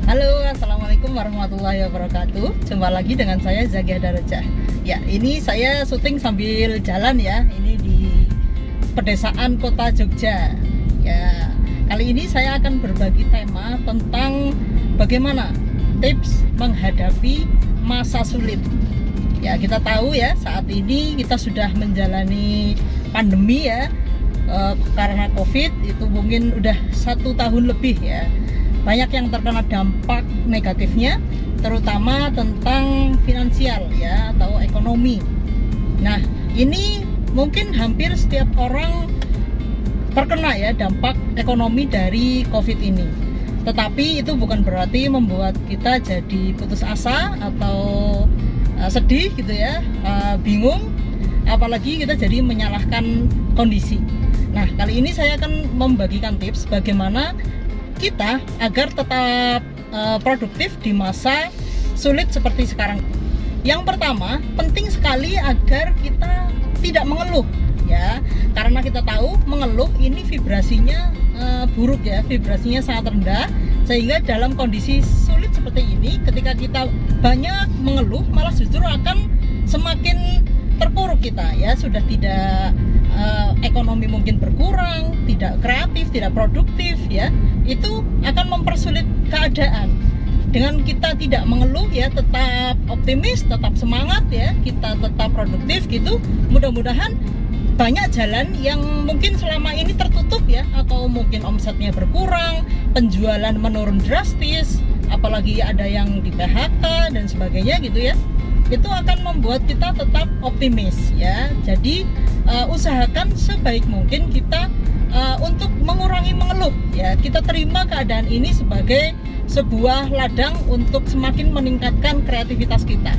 Halo, assalamualaikum warahmatullahi wabarakatuh. Jumpa lagi dengan saya Zakia Darajah. Ya, ini saya syuting sambil jalan ya. Ini di pedesaan kota Jogja. Ya, kali ini saya akan berbagi tema tentang bagaimana tips menghadapi masa sulit. Ya, kita tahu ya saat ini kita sudah menjalani pandemi ya, karena COVID itu mungkin udah 1 tahun lebih ya. Banyak yang terkena dampak negatifnya, terutama tentang finansial ya atau ekonomi. Nah, ini mungkin hampir setiap orang terkena ya dampak ekonomi dari COVID ini. Tetapi itu bukan berarti membuat kita jadi putus asa atau sedih gitu ya, bingung, apalagi kita jadi menyalahkan kondisi. Nah, kali ini saya akan membagikan tips bagaimana kita agar tetap produktif di masa sulit seperti sekarang. Yang pertama, penting sekali agar kita tidak mengeluh ya, karena kita tahu mengeluh ini vibrasinya buruk ya, vibrasinya sangat rendah, sehingga dalam kondisi sulit seperti ini ketika kita banyak mengeluh malah justru akan semakin terpuruk kita ya, sudah tidak ekonomi mungkin berkurang, tidak kreatif, tidak produktif ya, itu akan mempersulit keadaan. Dengan kita tidak mengeluh ya, tetap optimis, tetap semangat ya, kita tetap produktif gitu, mudah-mudahan banyak jalan yang mungkin selama ini tertutup ya, atau mungkin omsetnya berkurang, penjualan menurun drastis, apalagi ada yang di PHK dan sebagainya gitu ya, itu akan membuat kita tetap optimis ya. Jadi usahakan sebaik mungkin kita untuk mengurangi mengeluh ya. Kita terima keadaan ini sebagai sebuah ladang untuk semakin meningkatkan kreativitas kita.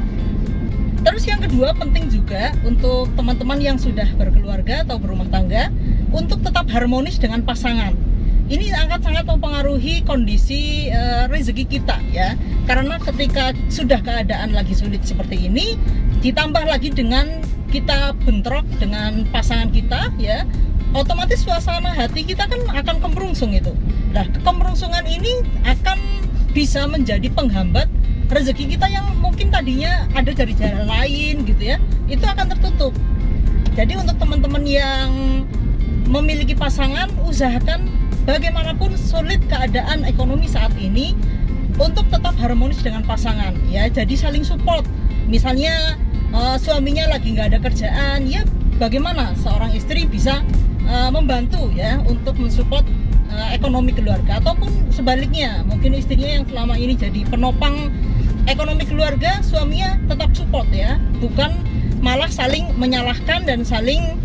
Terus yang kedua, penting juga untuk teman-teman yang sudah berkeluarga atau berumah tangga untuk tetap harmonis dengan pasangan. Ini sangat mempengaruhi kondisi rezeki kita ya, karena ketika sudah keadaan lagi sulit seperti ini, ditambah lagi dengan kita bentrok dengan pasangan kita ya, otomatis suasana hati kita kan akan kemerungsung itu. Nah, kemerungsungan ini akan bisa menjadi penghambat rezeki kita yang mungkin tadinya ada dari jalan lain gitu ya, itu akan tertutup. Jadi untuk teman-teman yang memiliki pasangan, usahakan bagaimanapun sulit keadaan ekonomi saat ini untuk tetap harmonis dengan pasangan ya. Jadi saling support. Misalnya suaminya lagi nggak ada kerjaan ya, bagaimana seorang istri bisa membantu ya untuk mensupport ekonomi keluarga, ataupun sebaliknya mungkin istrinya yang selama ini jadi penopang ekonomi keluarga, suaminya tetap support ya, bukan malah saling menyalahkan dan saling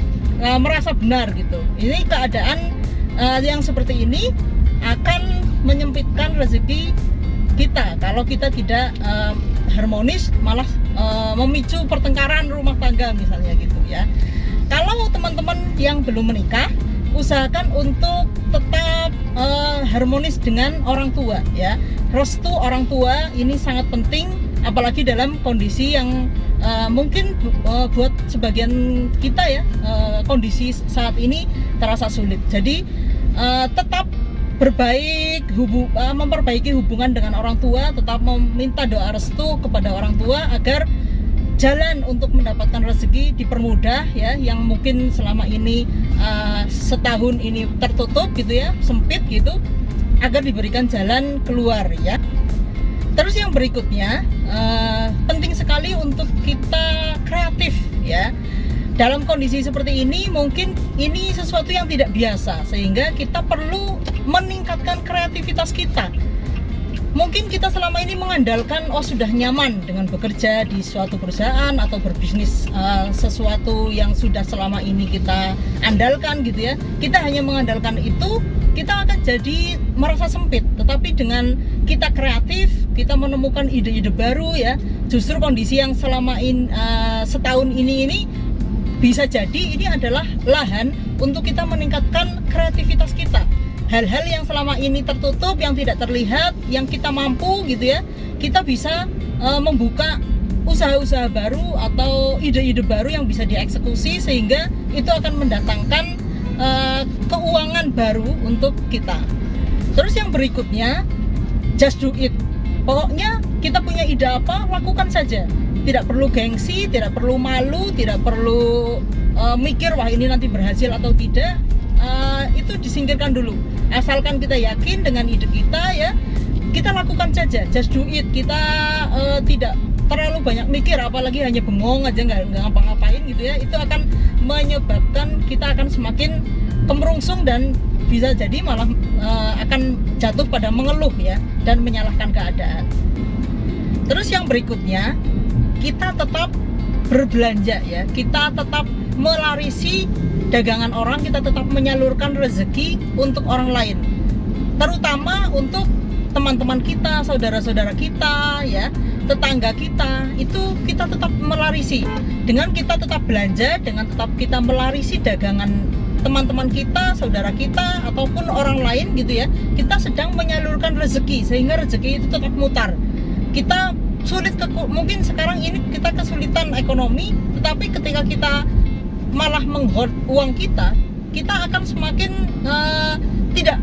merasa benar gitu. Ini keadaan yang seperti ini akan menyempitkan rezeki kita kalau kita tidak harmonis, malah memicu pertengkaran rumah tangga misalnya gitu ya. Kalau teman-teman yang belum menikah, usahakan untuk tetap harmonis dengan orang tua ya. Restu orang tua ini sangat penting, apalagi dalam kondisi yang mungkin buat sebagian kita ya, kondisi saat ini terasa sulit. Jadi tetap memperbaiki hubungan dengan orang tua, tetap meminta doa restu kepada orang tua agar jalan untuk mendapatkan rezeki dipermudah ya, yang mungkin selama ini setahun ini tertutup gitu ya, sempit gitu, agar diberikan jalan keluar ya. Terus yang berikutnya, penting sekali untuk kita kreatif ya. Dalam kondisi seperti ini mungkin ini sesuatu yang tidak biasa, sehingga kita perlu meningkatkan kreativitas kita. Mungkin kita selama ini mengandalkan sudah nyaman dengan bekerja di suatu perusahaan atau berbisnis sesuatu yang sudah selama ini kita andalkan gitu ya. Kita hanya mengandalkan itu, kita akan jadi merasa sempit. Tetapi dengan kita kreatif, kita menemukan ide-ide baru ya, justru kondisi yang selama setahun ini bisa jadi ini adalah lahan untuk kita meningkatkan kreativitas kita. Hal-hal yang selama ini tertutup, yang tidak terlihat, yang kita mampu gitu ya, kita bisa membuka usaha-usaha baru atau ide-ide baru yang bisa dieksekusi, sehingga itu akan mendatangkan keuangan baru untuk kita. Terus yang berikutnya, just do it Pokoknya kita punya ide apa, lakukan saja. Tidak perlu gengsi, tidak perlu malu, tidak perlu mikir wah ini nanti berhasil atau tidak. Itu disingkirkan dulu. Asalkan kita yakin dengan ide kita ya, kita lakukan saja, just do it. Kita tidak terlalu banyak mikir, apalagi hanya bengong aja nggak ngapa-ngapain gitu ya. Itu akan menyebabkan kita akan semakin kemerungsung dan bisa jadi malah akan jatuh pada mengeluh ya dan menyalahkan keadaan. Terus yang berikutnya, kita tetap berbelanja ya, kita tetap melarisi dagangan orang, kita tetap menyalurkan rezeki untuk orang lain, terutama untuk teman-teman kita, saudara-saudara kita ya, tetangga kita. Itu kita tetap melarisi dengan kita tetap belanja, dengan tetap kita melarisi dagangan teman-teman kita, saudara kita, ataupun orang lain gitu ya. Kita sedang menyalurkan rezeki sehingga rezeki itu tetap mutar. Kita sulit mungkin sekarang ini kita kesulitan ekonomi, tetapi ketika kita malah menghoard uang kita akan semakin tidak,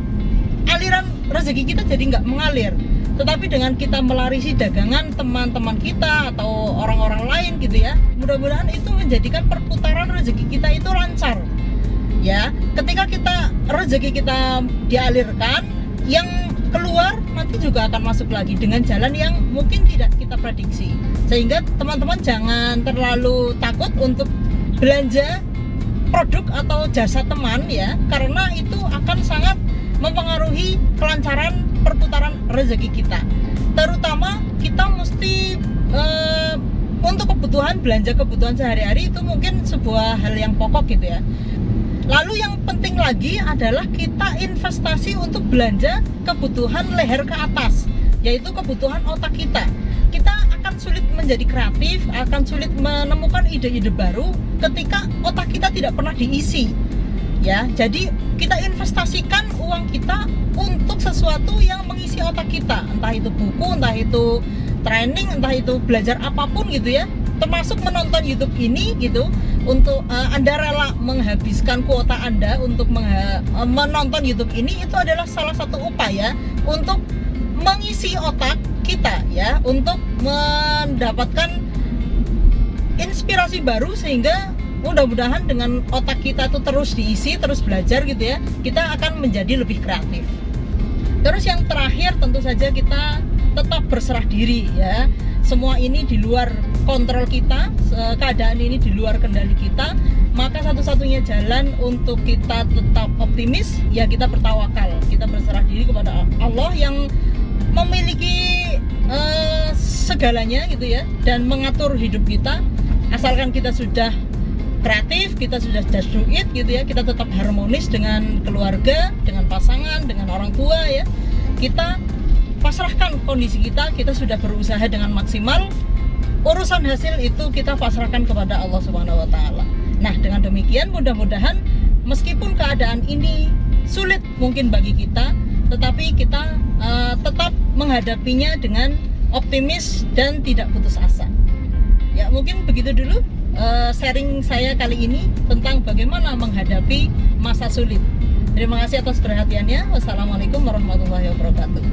aliran rezeki kita jadi nggak mengalir. Tetapi dengan kita melarisi dagangan teman-teman kita atau orang-orang lain gitu ya, mudah-mudahan itu menjadikan perputaran rezeki kita itu lancar ya. Ketika rezeki kita dialirkan, yang keluar nanti juga akan masuk lagi dengan jalan yang mungkin tidak kita prediksi. Sehingga teman-teman jangan terlalu takut untuk belanja produk atau jasa teman ya, karena itu akan sangat mempengaruhi kelancaran perputaran rezeki kita. Terutama kita mesti untuk belanja kebutuhan sehari-hari itu mungkin sebuah hal yang pokok gitu ya. Lalu yang penting lagi adalah kita investasi untuk belanja kebutuhan leher ke atas, yaitu kebutuhan otak kita. Kita akan sulit menjadi kreatif, akan sulit menemukan ide-ide baru ketika otak kita tidak pernah diisi. Ya, jadi kita investasikan uang kita untuk sesuatu yang mengisi otak kita, entah itu buku, entah itu training, entah itu belajar apapun gitu ya. Termasuk menonton YouTube ini gitu, untuk Anda rela menghabiskan kuota Anda untuk menonton YouTube ini, itu adalah salah satu upaya untuk mengisi otak kita ya, untuk mendapatkan inspirasi baru sehingga mudah-mudahan dengan otak kita tuh terus diisi, terus belajar gitu ya, kita akan menjadi lebih kreatif. Terus yang terakhir tentu saja kita tetap berserah diri ya. Semua ini di luar kontrol kita, keadaan ini di luar kendali kita, maka satu-satunya jalan untuk kita tetap optimis ya kita bertawakal, kita berserah diri kepada Allah yang memiliki segalanya gitu ya, dan mengatur hidup kita. Asalkan kita sudah kreatif, kita sudah just do it gitu ya, kita tetap harmonis dengan keluarga, dengan pasangan, dengan orang tua ya, kita pasrahkan kondisi kita sudah berusaha dengan maksimal, urusan hasil itu kita pasrahkan kepada Allah Subhanahu wa taala. Nah, dengan demikian mudah-mudahan meskipun keadaan ini sulit mungkin bagi kita, tetapi kita tetap menghadapinya dengan optimis dan tidak putus asa. Ya, mungkin begitu dulu sharing saya kali ini tentang bagaimana menghadapi masa sulit. Terima kasih atas perhatiannya. Wassalamualaikum warahmatullahi wabarakatuh.